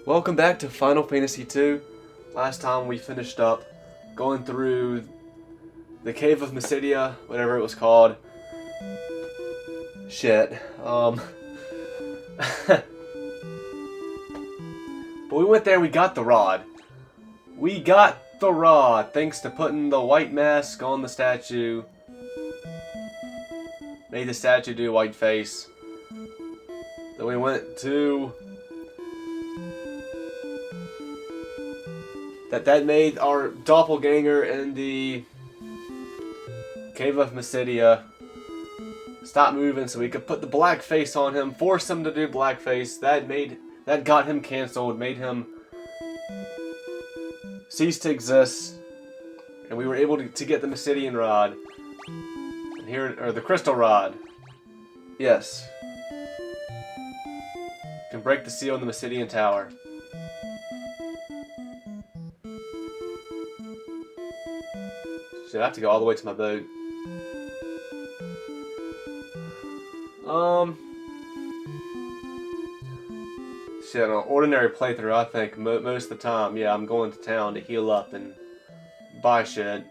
Welcome back to Final Fantasy II. Last time we finished up going through the Cave of Mysidia, whatever it was called. Shit. But we went there and we got the rod. We got the rod thanks to putting the white mask on the statue. Made the statue do a white face. Then we went to... That made our doppelganger in the Cave of Mysidia stop moving so we could put the black face on him, force him to do blackface. That got him canceled, made him cease to exist, and we were able to get the Mysidian rod. And here, or the crystal rod. Yes. Can break the seal in the Mysidian tower. Shit, I have to go all the way to my boat. Shit, on an ordinary playthrough, I think most of the time, yeah, I'm going to town to heal up and buy shit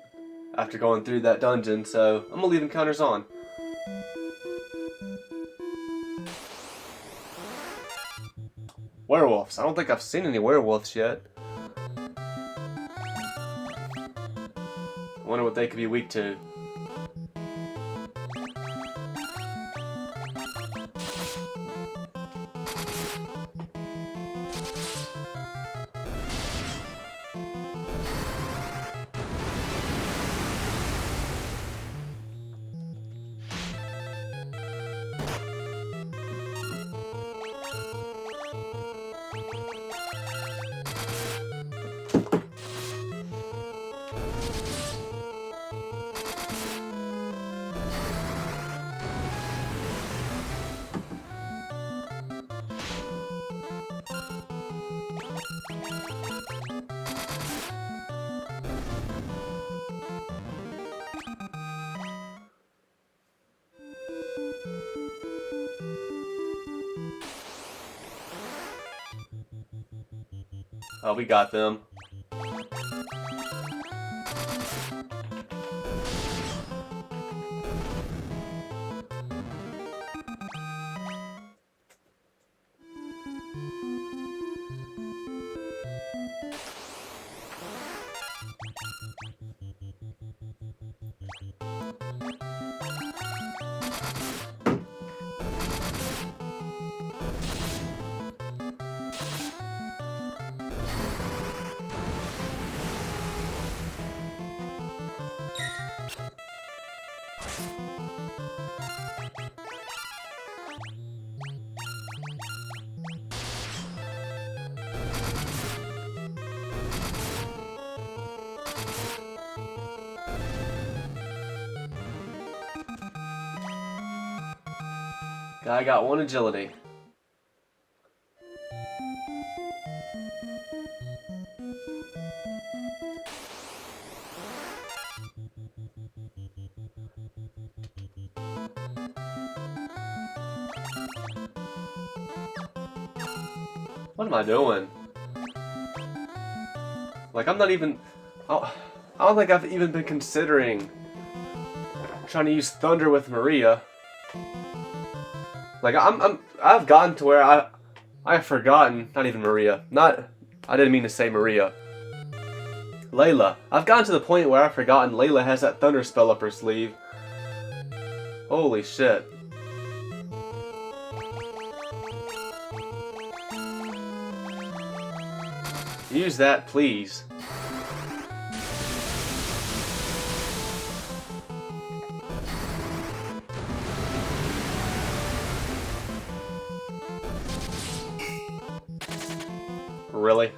after going through that dungeon, so I'm gonna leave encounters on. Werewolves. I don't think I've seen any werewolves yet. I wonder what they could be weak to. Oh, we got them. Guy got one agility. What am I doing? Like, I'm not even... I don't think I've even been considering trying to use Thunder with Maria. Like, I've gotten to where I've forgotten, not even Maria, I didn't mean to say Maria. Layla. I've gotten to the point where I've forgotten Layla has that Thunder spell up her sleeve. Holy shit. Use that, please. Really?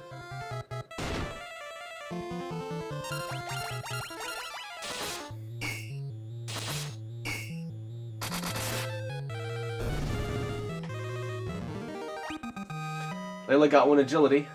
Layla got one agility.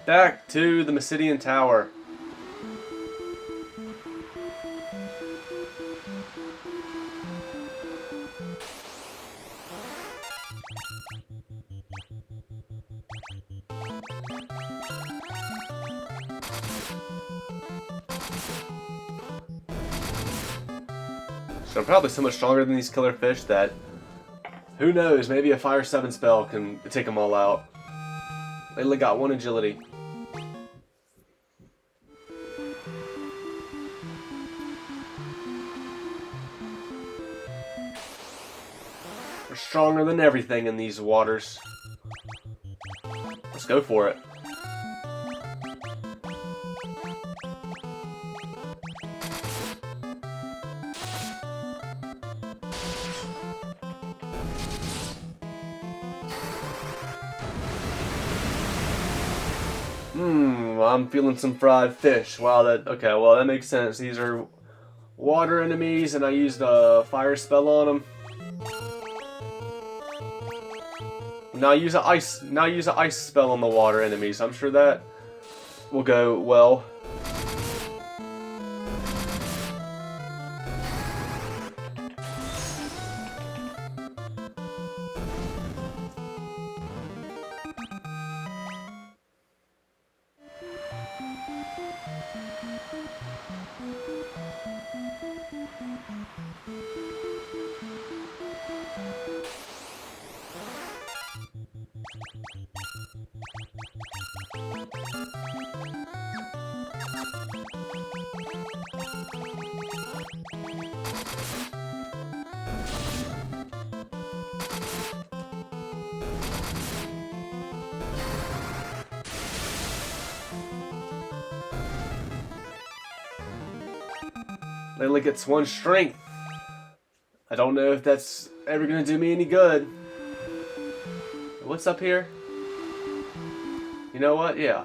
Back to the Mysidian Tower. So I'm probably so much stronger than these killer fish that, who knows, maybe a Fire 7 spell can take them all out. They only got 1 agility. They're stronger than everything in these waters. Let's go for it. I'm feeling some fried fish. Wow, okay, well that makes sense. These are water enemies and I used a fire spell on them. Now use an ice spell on the water enemies. I'm sure that will go well. Layla gets 1 strength. I don't know if that's ever gonna do me any good. What's up here? You know what? Yeah.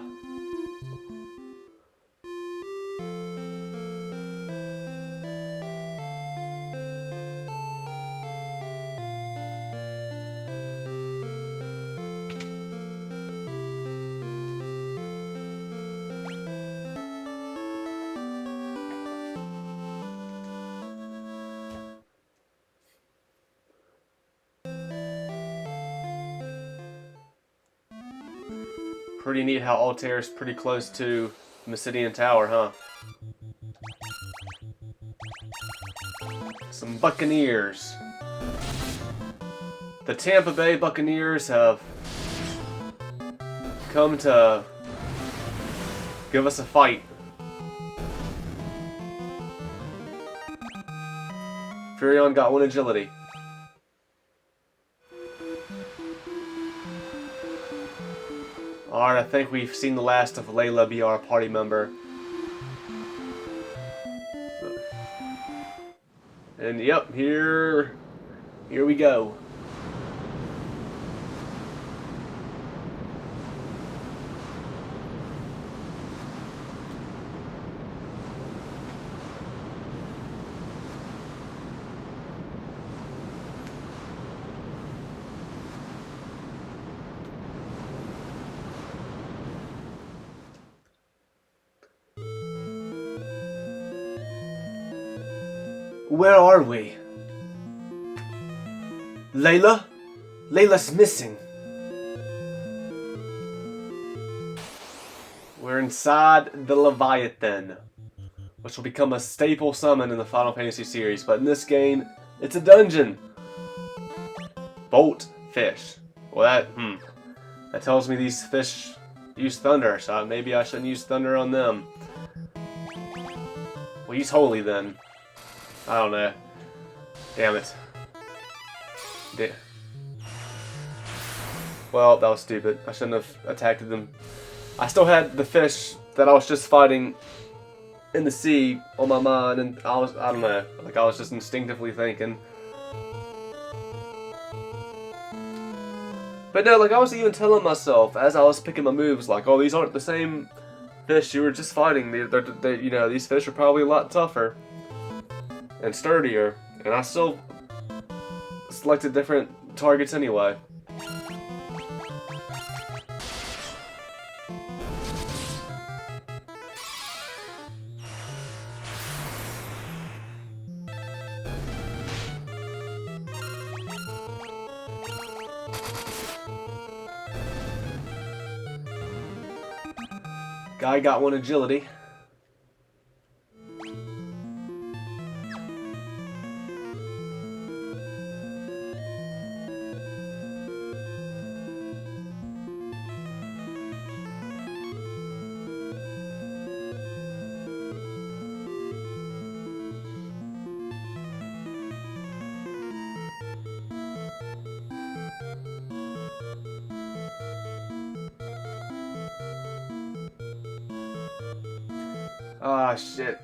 Pretty neat how Altair's pretty close to Mysidian Tower, huh? Some Buccaneers. The Tampa Bay Buccaneers have come to give us a fight. Furion got 1 agility. Alright, I think we've seen the last of Layla be our party member. And yep, here we go. Where are we? Layla? Layla's missing. We're inside the Leviathan, which will become a staple summon in the Final Fantasy series, but in this game, it's a dungeon. Bolt fish. Well, that tells me these fish use thunder, so maybe I shouldn't use thunder on them. Well, use holy then. I don't know. Damn it. Well, that was stupid. I shouldn't have attacked them. I still had the fish that I was just fighting in the sea on my mind, and I don't know, like I was just instinctively thinking. But no, like I was even telling myself as I was picking my moves, like, oh, these aren't the same Fish you were just fighting, you know, these fish are probably a lot tougher and sturdier, and I still selected different targets anyway. Guy got 1 agility. Ah, shit.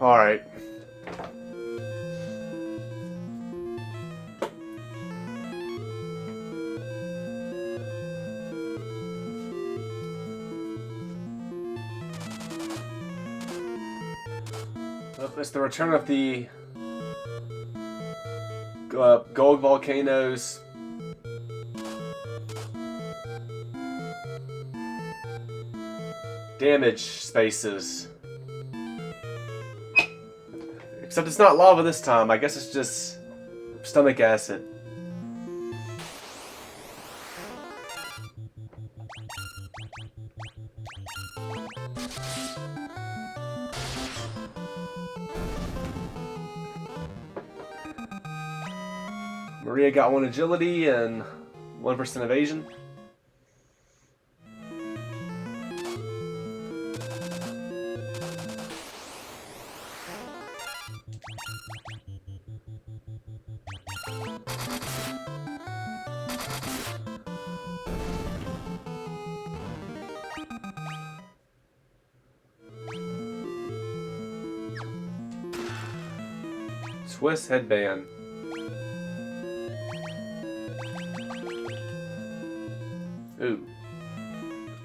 Alright. It's the return of the gold volcanoes. Damage spaces. Except it's not lava this time. I guess it's just stomach acid. Maria got 1 agility and 1% evasion. Swiss headband. Ooh.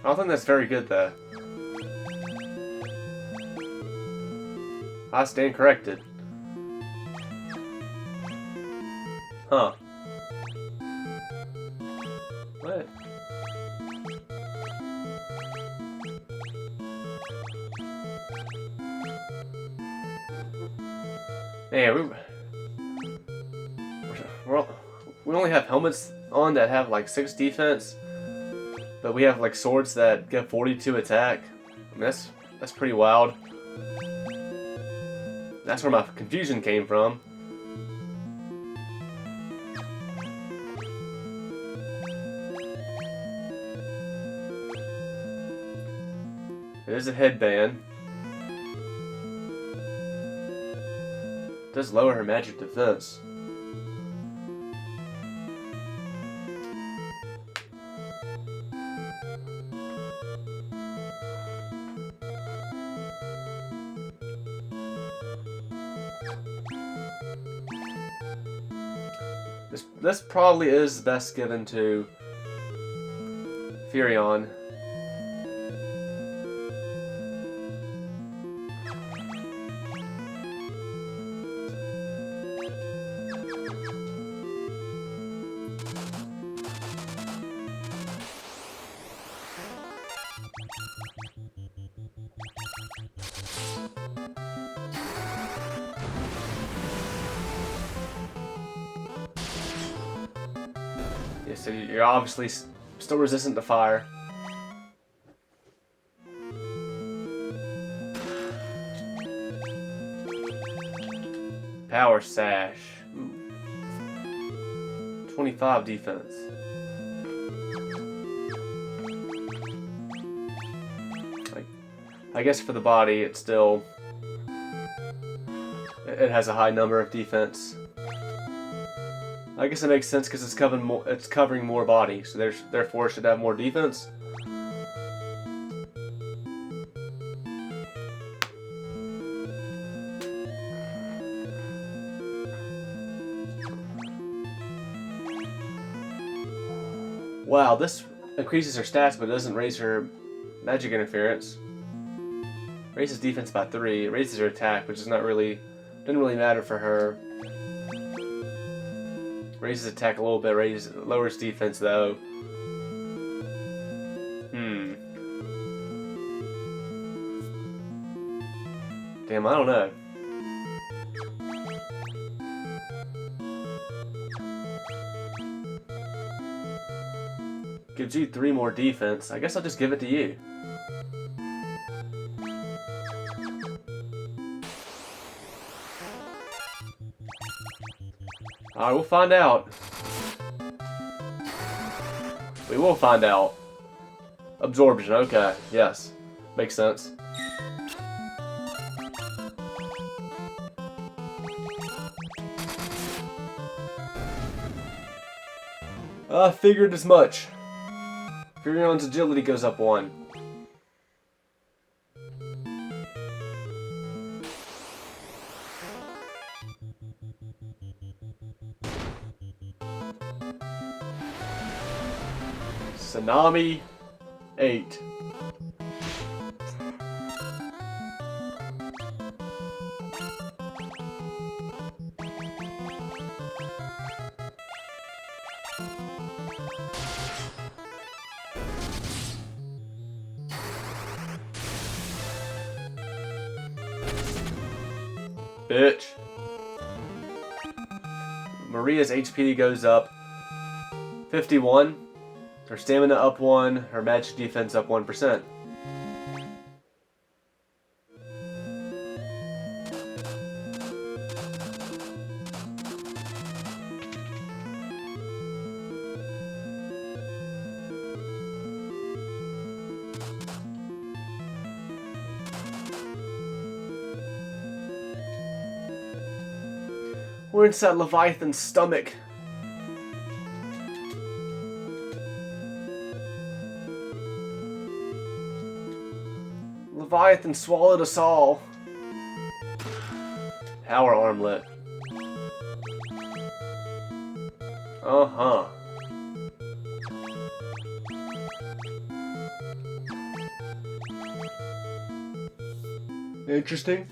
I don't think that's very good though. I stand corrected. Huh. What? Man, we only have helmets on that have like 6 defense, but we have like swords that get 42 attack. I mean, that's pretty wild. That's where my confusion came from. There's a headband. Does lower her magic defense. This probably is best given to Furion. Yeah, so you're obviously still resistant to fire. Power Sash. Ooh. 25 defense. I guess for the body, it has a high number of defense. I guess it makes sense because it's covering more body, so therefore it should have more defense. Wow, this increases her stats, but it doesn't raise her magic interference. Raises defense by 3. It raises her attack, which doesn't really matter for her. Raises attack a little bit. Lowers defense though. Damn, I don't know. Gives you 3 more defense. I guess I'll just give it to you. Alright, we'll find out. We will find out. Absorption, okay. Yes. Makes sense. I figured as much. Furion's agility goes up 1. Tsunami 8. Bitch. Maria's HP goes up 51. Her stamina up 1. Her magic defense up 1%. We're inside Leviathan's stomach. Leviathan swallowed us all. Power armlet. Uh-huh. Interesting.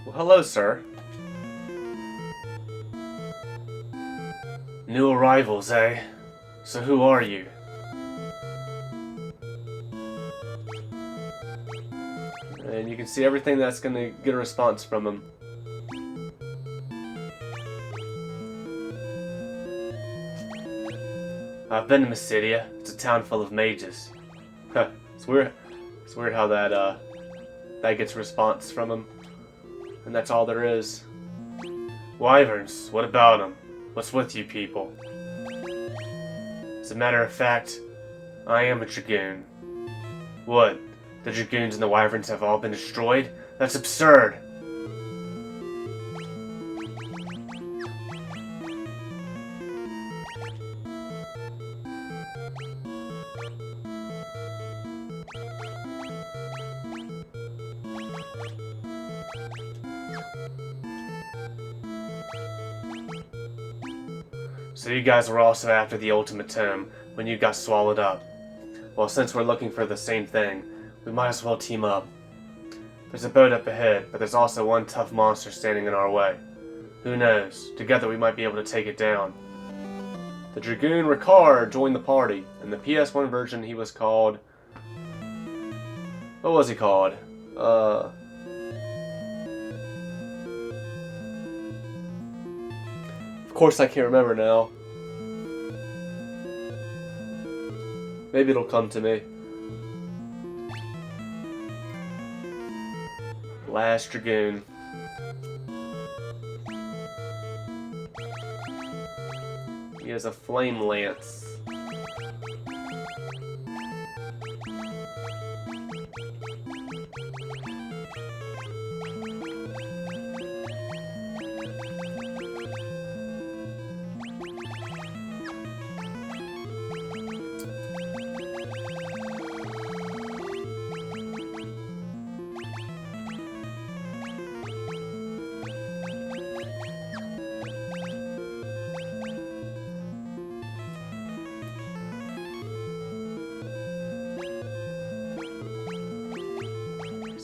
Well, hello, sir. New arrivals, eh? So who are you? And you can see everything that's going to get a response from him. I've been to Mysidia. It's a town full of mages. Huh. It's weird. It's weird how that gets a response from him. And that's all there is. Wyverns, what about them? What's with you people? As a matter of fact, I am a dragoon. What? The dragoons and the wyverns have all been destroyed? That's absurd! So you guys were also after the ultimate tome when you got swallowed up. Well, since we're looking for the same thing, we might as well team up. There's a boat up ahead, but there's also one tough monster standing in our way. Who knows? Together we might be able to take it down. The Dragoon Ricard joined the party. In the PS1 version he was called... What was he called? Of course I can't remember now. Maybe it'll come to me. Last Dragoon. He has a flame lance.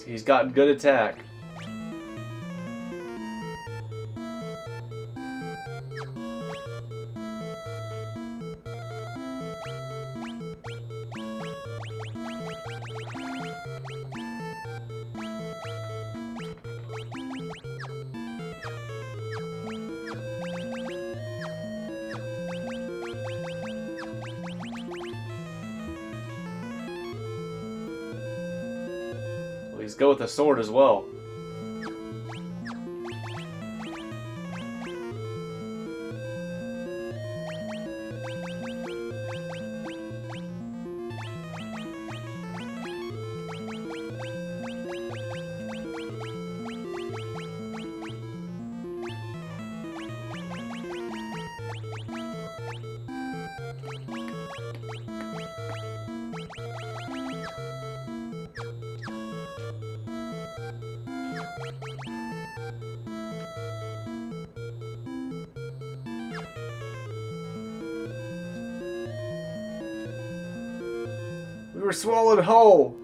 He's got good attack. He's good with the sword as well. We were swallowed whole.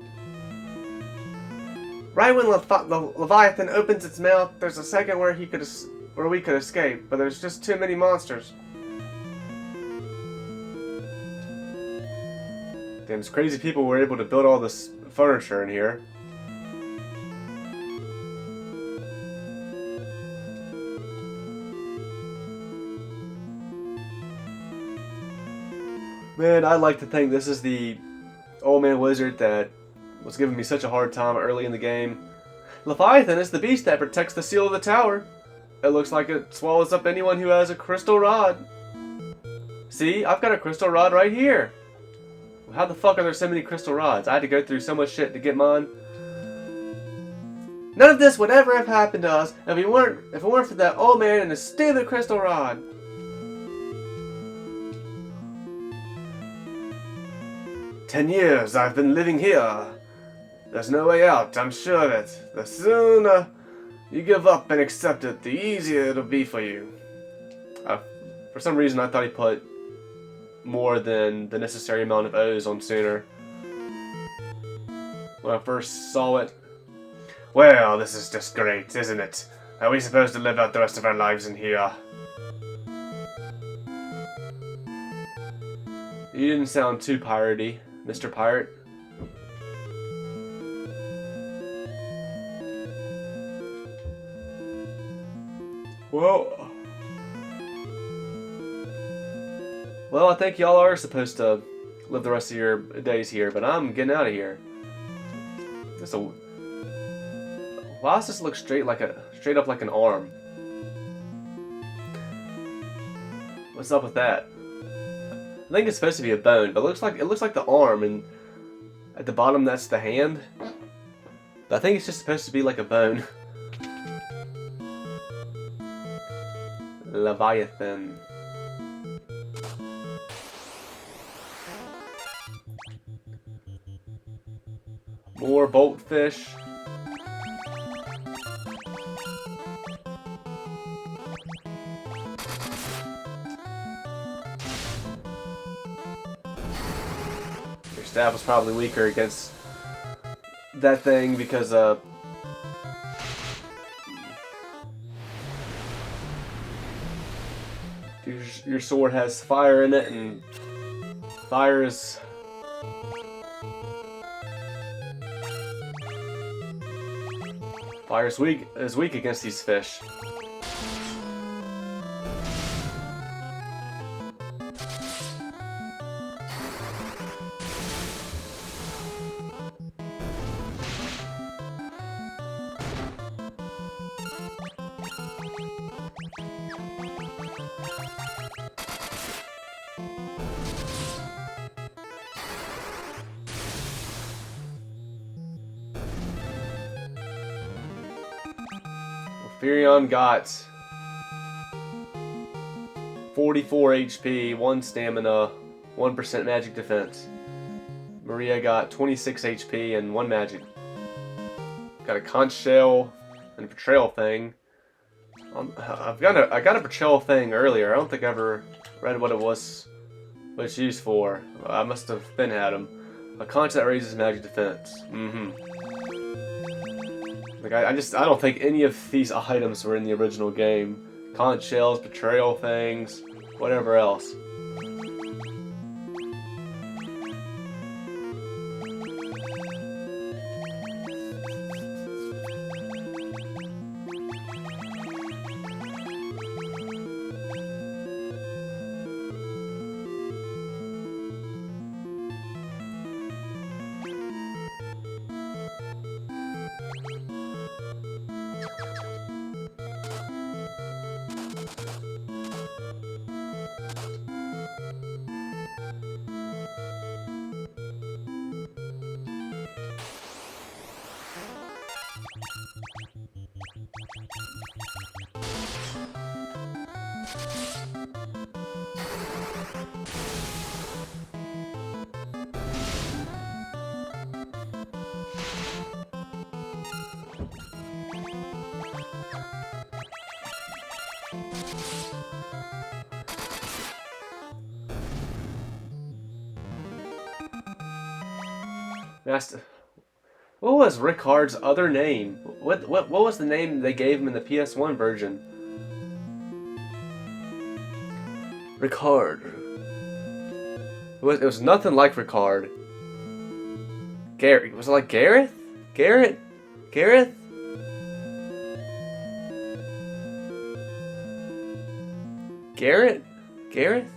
Right when the Leviathan opens its mouth, there's a second where we could escape, but there's just too many monsters. Damn, these crazy people were able to build all this furniture in here. Man, I'd like to think this is the old man wizard that was giving me such a hard time early in the game. Leviathan is the beast that protects the seal of the tower. It looks like it swallows up anyone who has a crystal rod. See, I've got a crystal rod right here. How the fuck are there so many crystal rods? I had to go through so much shit to get mine. None of this would ever have happened to us if it weren't for that old man and his stupid crystal rod. "10 years I've been living here. There's no way out, I'm sure of it. The sooner you give up and accept it, the easier it'll be for you." For some reason I thought he put more than the necessary amount of O's on sooner. When I first saw it. "Well, this is just great, isn't it? Are we supposed to live out the rest of our lives in here?" You didn't sound too piratey, Mr. Pirate. Well, I think y'all are supposed to live the rest of your days here, but I'm getting out of here. Why does this look straight up like an arm? What's up with that? I think it's supposed to be a bone, but it looks like the arm, and at the bottom that's the hand. But I think it's just supposed to be like a bone. Leviathan. More boltfish. Your staff was probably weaker against that thing because your sword has fire in it, and fire is weak against these fish. Furion got 44 HP, 1 stamina, 1% magic defense. Maria got 26 HP and 1 magic. Got a conch shell and a betrayal thing. I got a betrayal thing earlier. I don't think I ever read what it's used for. I must have been had them. A conch that raises magic defense. Like I don't think any of these items were in the original game. Conch shells, betrayal things, whatever else. What was Ricard's other name? What was the name they gave him in the PS1 version? Ricard. It was nothing like Ricard. Garrett. Was it like Gareth? Garrett? Gareth? Garrett? Gareth?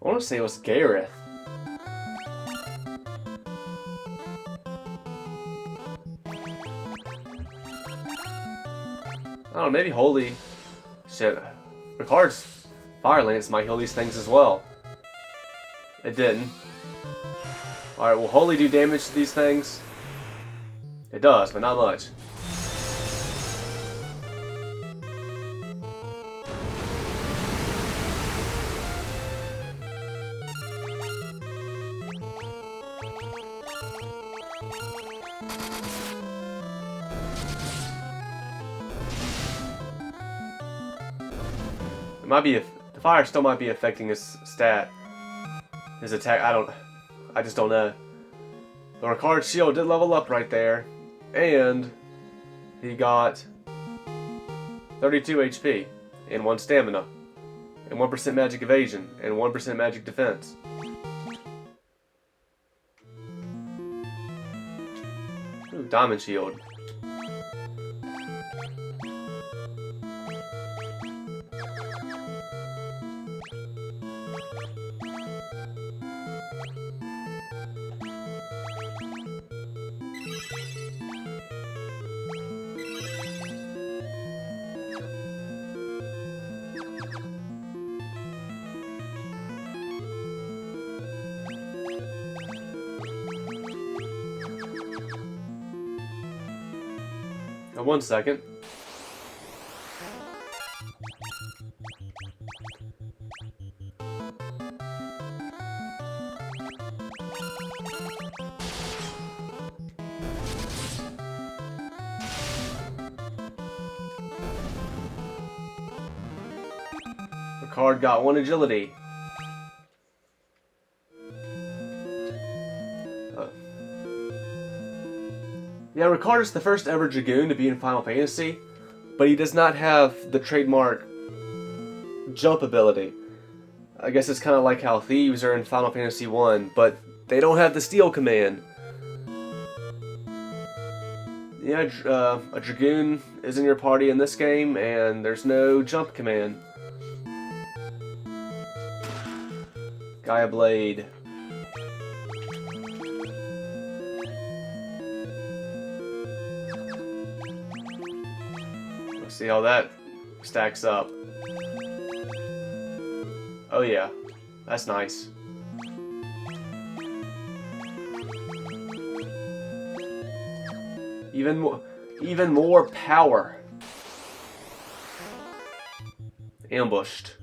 I want to say it was Gareth. I don't know, maybe Holy. Shit. Ricard's Fire Lance might heal these things as well. It didn't. Alright, will Holy do damage to these things? It does, but not much. The fire still might be affecting his stat. His attack, I just don't know. The Ricard shield did level up right there. And he got 32 HP and 1 stamina and 1% magic evasion and 1% magic defense. Ooh, diamond shield. Now, 1 second. Ricard got 1 agility. Yeah, Ricard is the first ever Dragoon to be in Final Fantasy, but he does not have the trademark jump ability. I guess it's kind of like how Thieves are in Final Fantasy 1, but they don't have the steal command. Yeah, a Dragoon is in your party in this game, and there's no jump command. Gaia Blade. Let's see how that stacks up. Oh yeah, That's nice. Even more power. Ambushed.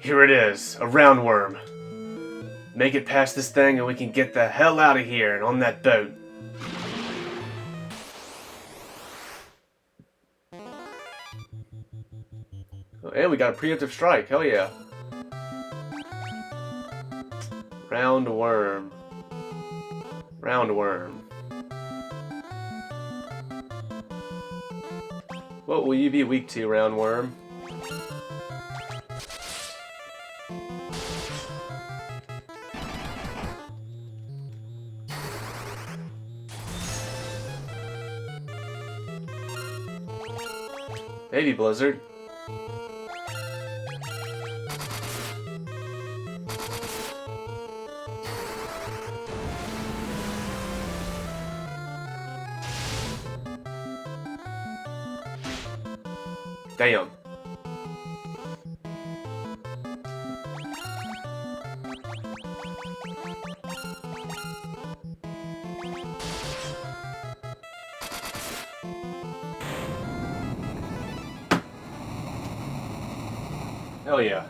Here it is, a roundworm. Make it past this thing and we can get the hell out of here and on that boat. Oh, and we got a preemptive strike, hell yeah. Roundworm. Roundworm. What will you be weak to, roundworm? Maybe Blizzard. Damn. Hell yeah.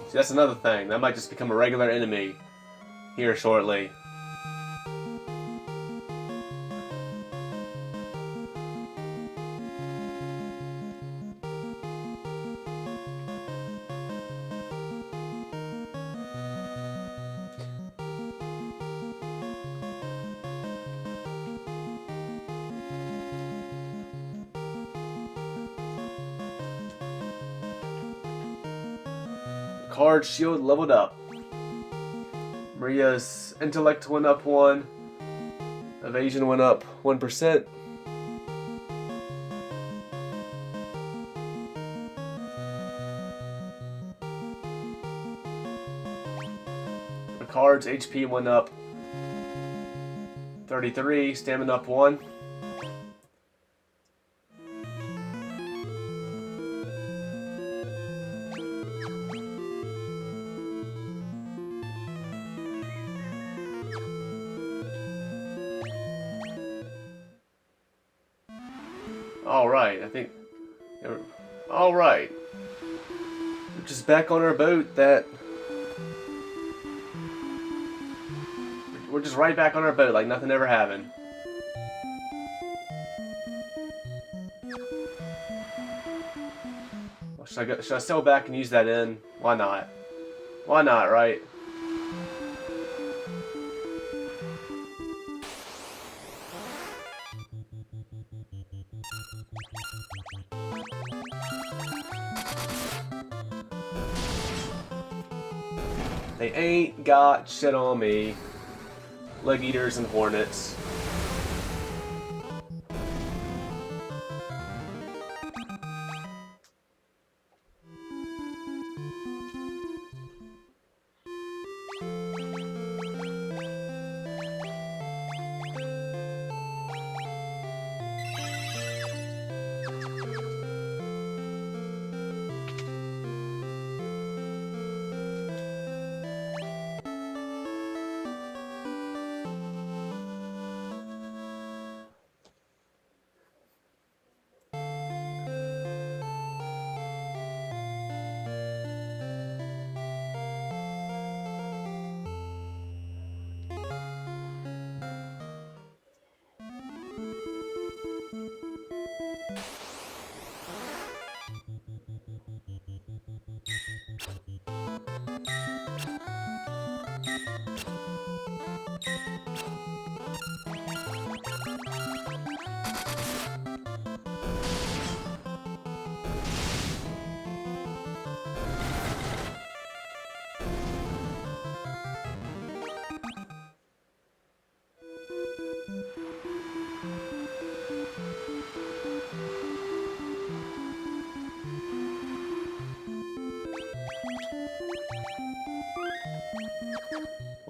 See, that's another thing. That might just become a regular enemy here shortly. Card shield leveled up. Maria's intellect went up 1. Evasion went up 1%. Card's HP went up 33, stamina up 1. Alright, I think... Alright. We're just back on our boat that... We're just right back on our boat like nothing ever happened. Well, should I sail back and use that in? Why not? Why not, right? They ain't got shit on me. Leg eaters and hornets.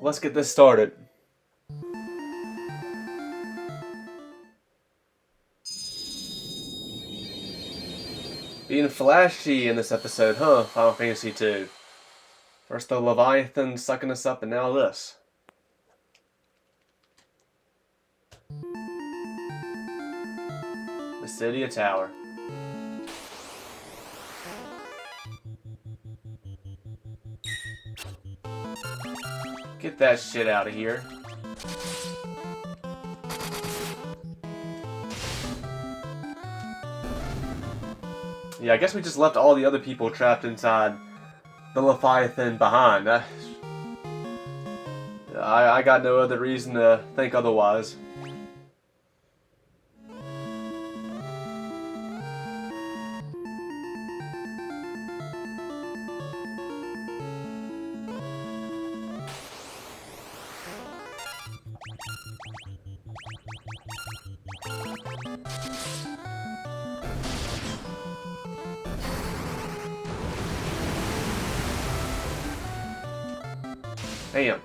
let's get this started. Being flashy in this episode, huh? Final Fantasy 2. First the Leviathan sucking us up, and now this. Mysidian Tower. Get that shit out of here. Yeah, I guess we just left all the other people trapped inside the Leviathan behind. I got no other reason to think otherwise. Damn.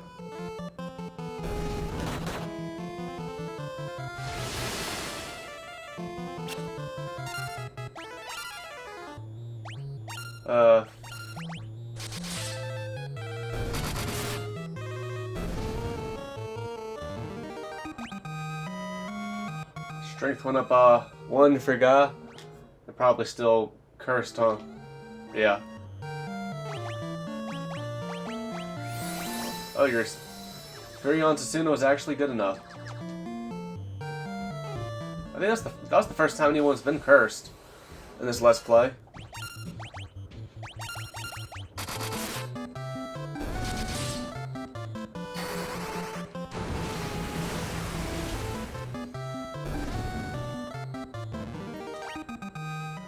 Strength went up 1 for guy. They're probably still cursed, huh? Yeah. Oh, your Furion Tsuno is actually good enough. I think that was the first time anyone's been cursed in this Let's Play.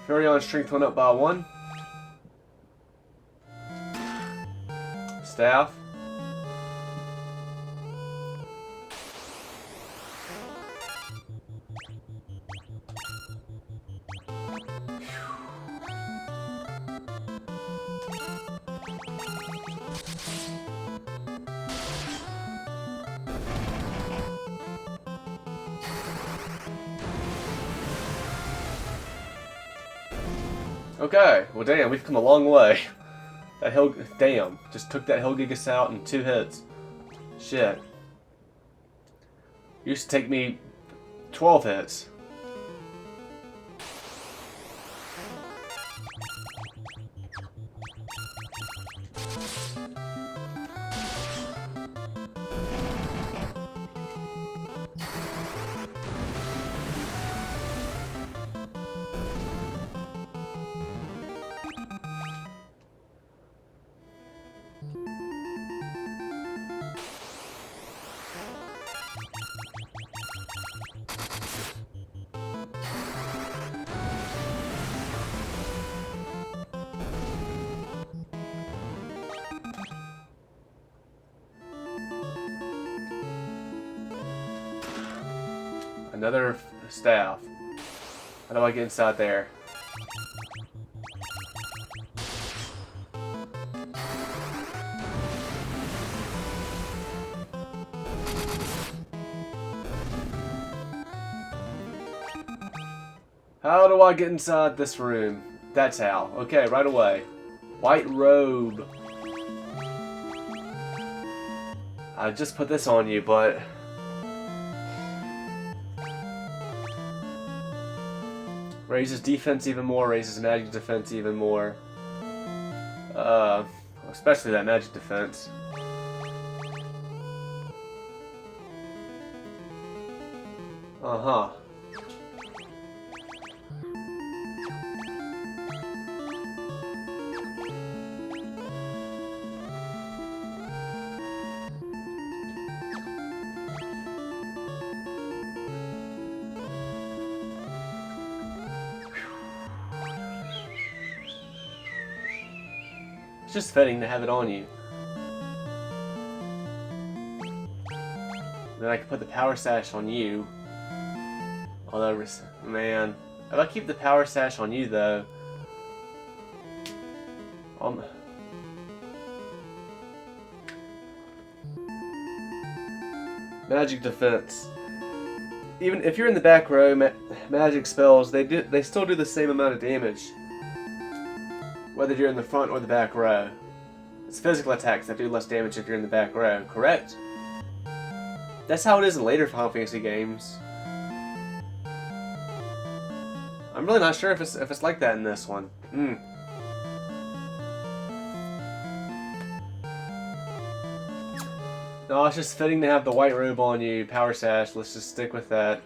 Furion's strength went up by 1. Staff. Okay, well damn, we've come a long way. That hill, damn, just took that Hellgigas out in 2 hits. Shit. Used to take me 12 hits. Another staff. How do I get inside there? How do I get inside this room? That's how. Okay, right away. White robe. I just put this on you, but... raises defense even more, raises magic defense even more. Especially that magic defense. Uh-huh. It's just fitting to have it on you. Then I can put the power sash on you. Although, man, if I keep the power sash on you though, Magic defense. Even if you're in the back row, magic spells, they still do the same amount of damage. Whether you're in the front or the back row. It's physical attacks that do less damage if you're in the back row, correct? That's how it is in later Final Fantasy games. I'm really not sure if it's like that in this one. No, it's just fitting to have the white robe on you, Power Sash, let's just stick with that.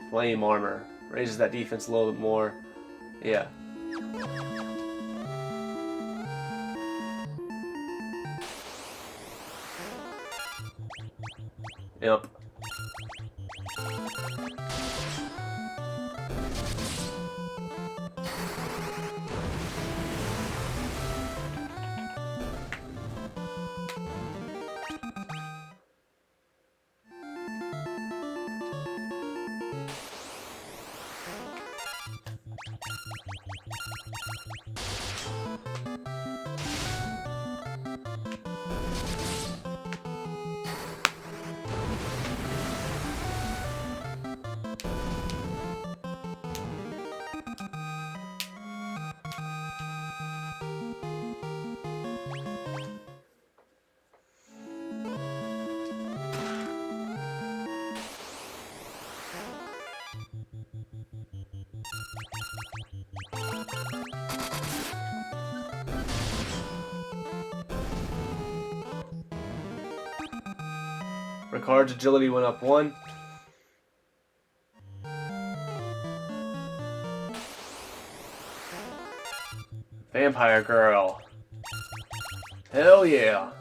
Flame armor. Raises that defense a little bit more. Yeah. Yep. Ricard's agility went up 1. Vampire Girl. Hell yeah.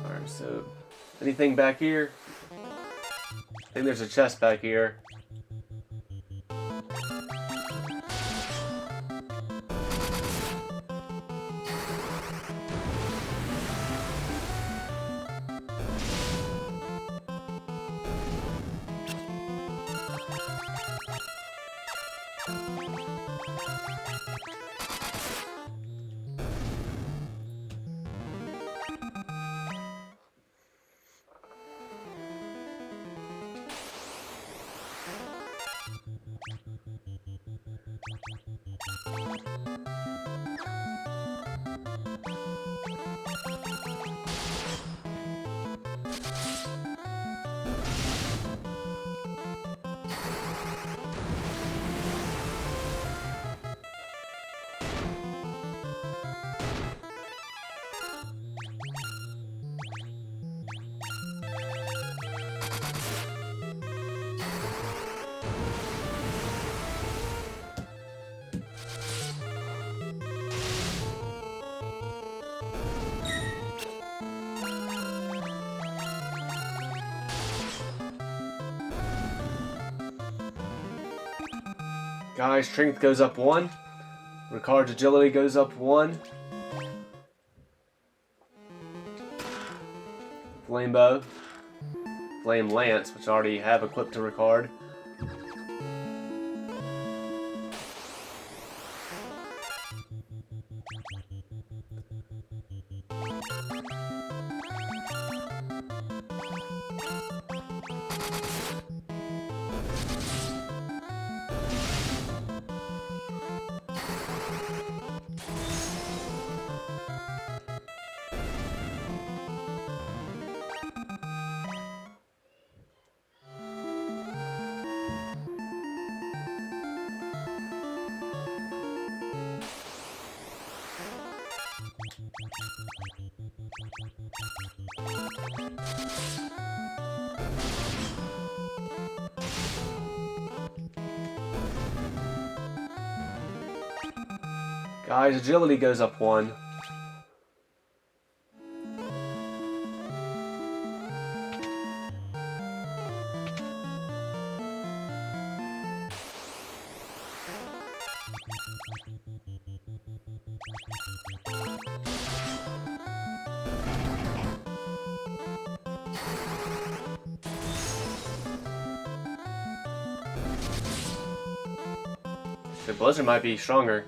Alright, so anything back here? I think there's a chest back here. Guy's strength goes up 1. Ricard's agility goes up 1. Flame bow. Flame lance, which I already have equipped to Ricard. Guy's agility goes up 1. The Blizzard might be stronger.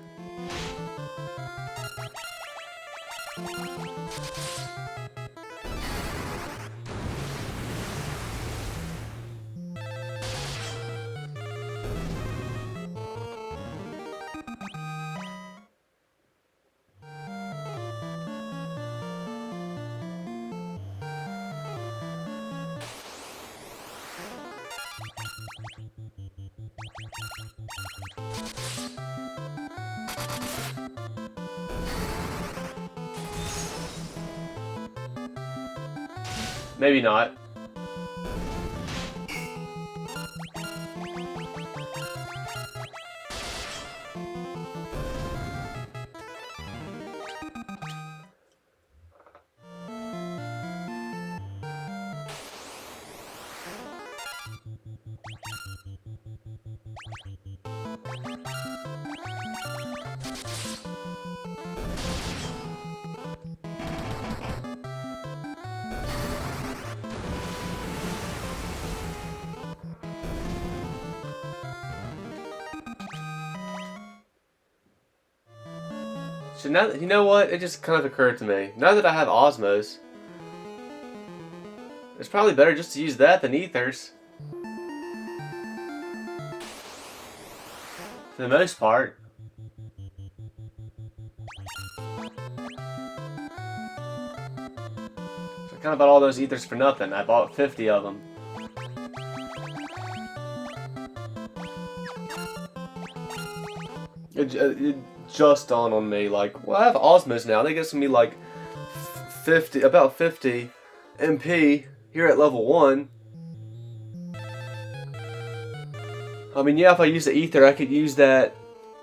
Maybe not. So now, you know what? It just kind of occurred to me. Now that I have Osmos, it's probably better just to use that than Ethers. For the most part. So I kind of bought all those Ethers for nothing. I bought 50 of them. It just dawned on me, like, well, I have Osmos now. They get me like 50, about 50 MP here at level 1. I mean, yeah, if I use the Ether, I could use that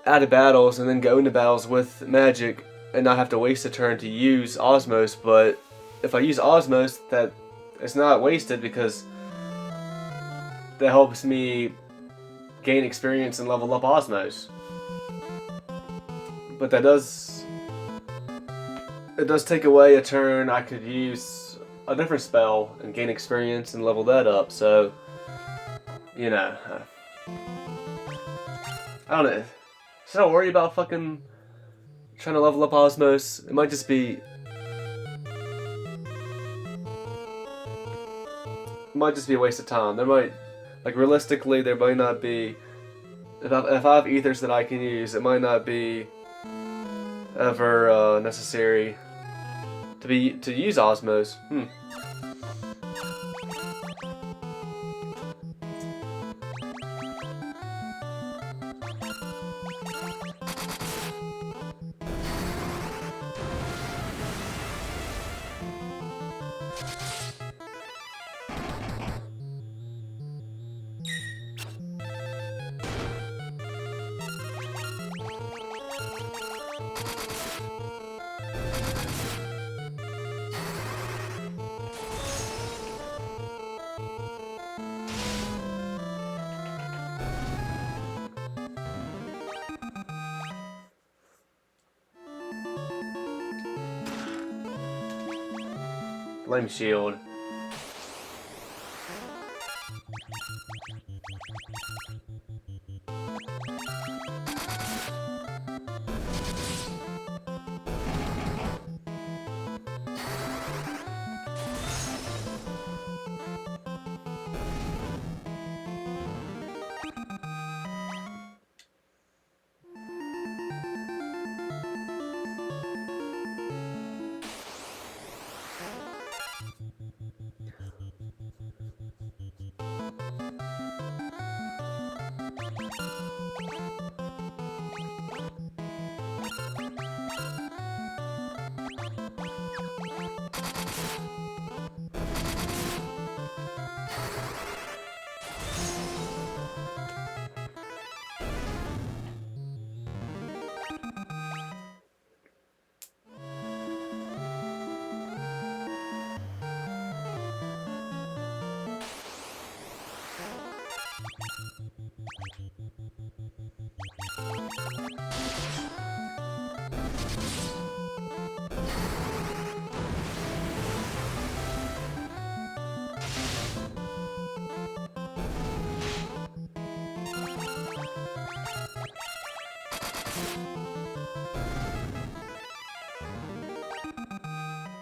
out of battles and then go into battles with magic and not have to waste a turn to use Osmos. But if I use Osmos, that it's not wasted because that helps me gain experience and level up Osmos. But it does take away a turn. I could use a different spell and gain experience and level that up. So, you know, I don't know. Should I worry about fucking trying to level up Osmos? It might just be a waste of time. There might, like, realistically, there might not be. If I have Ethers that I can use, it might not be ever necessary to use Osmos. Flame shield.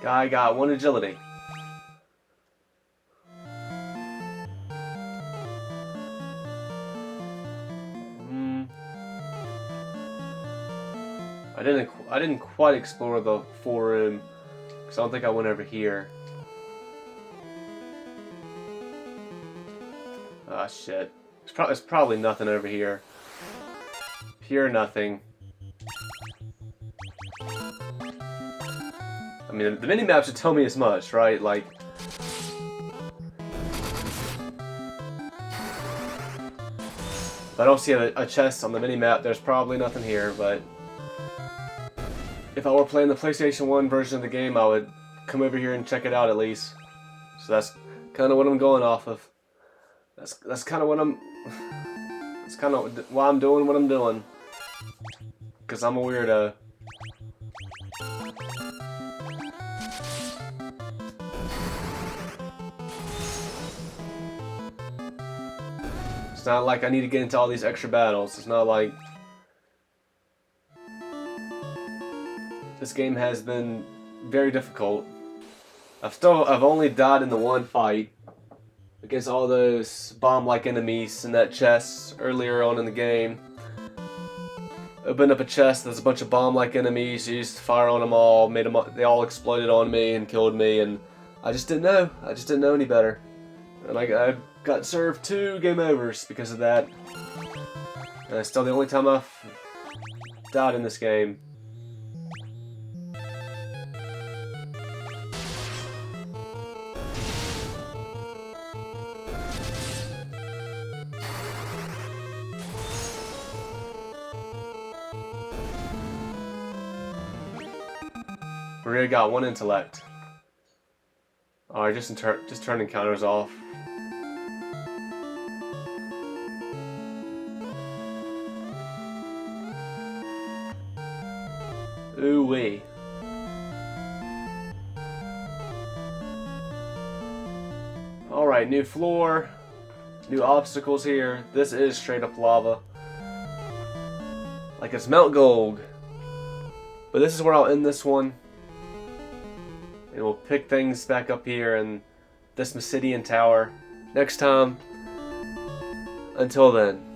Guy got 1 agility. I didn't quite explore the full room, because I don't think I went over here. Ah, shit. There's probably nothing over here. Pure nothing. I mean, the mini-map should tell me as much, right? Like... If I don't see a chest on the mini-map, there's probably nothing here, but... If I were playing the PlayStation 1 version of the game, I would come over here and check it out at least. So that's kind of what I'm going off of. That's kind of what I'm... That's kind of why I'm doing what I'm doing. Because I'm a weirdo. It's not like I need to get into all these extra battles. It's not like... This game has been very difficult. I've only died in the one fight against all those bomb-like enemies in that chest earlier on in the game. Opened up a chest, there's a bunch of bomb-like enemies, used fire on them all, they all exploded on me and killed me, and I just didn't know. I just didn't know any better. And I got served 2 game overs because of that. And it's still the only time I've died in this game. Maria got 1 intellect. Alright, just turn encounters off. Ooh-wee. Alright, new floor. New obstacles here. This is straight up lava. Like it's Mount Gold. But this is where I'll end this one. And we'll pick things back up here in this Mysidian tower next time. Until then.